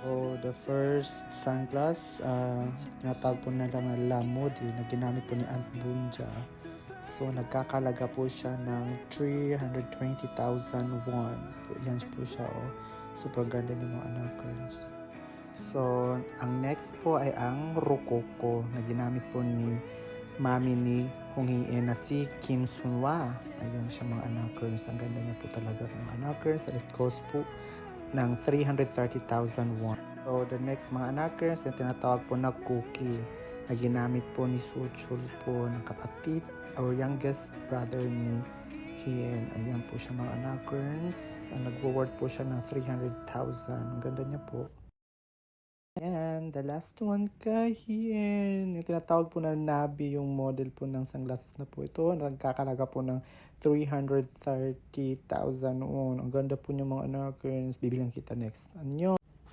So, the first sunglass, tinatawag po na lang na Lamodi na ginamit po ni Aunt Bunja. So, nagkakalaga po siya ng 320,000 won. Yan po siya, oh. Super ganda ng mga anakers. So, ang next po ay ang Rococo na ginamit po ni mami ni Hong Hing-e na si Kim Sunwa. Ayan siya mga anakers. Ang ganda niya po talaga ng mga anakers. And it cost po ng 330,000 won. So, the next mga anakers na tinatawag po na cookie na ginamit po ni Suchul po ng kapatid or youngest brother ni Hien. Ayan po siya mga anakers. Nagwo-worth po siya ng 300,000. Ang ganda niya po. And the last one kay Hien. Yung tinatawag po na Nabi yung model po ng sunglasses na po ito. Nagkakalaga po ng 330,000 won. Ang ganda po niya mga anakers. Bibilang kita next. Anyo.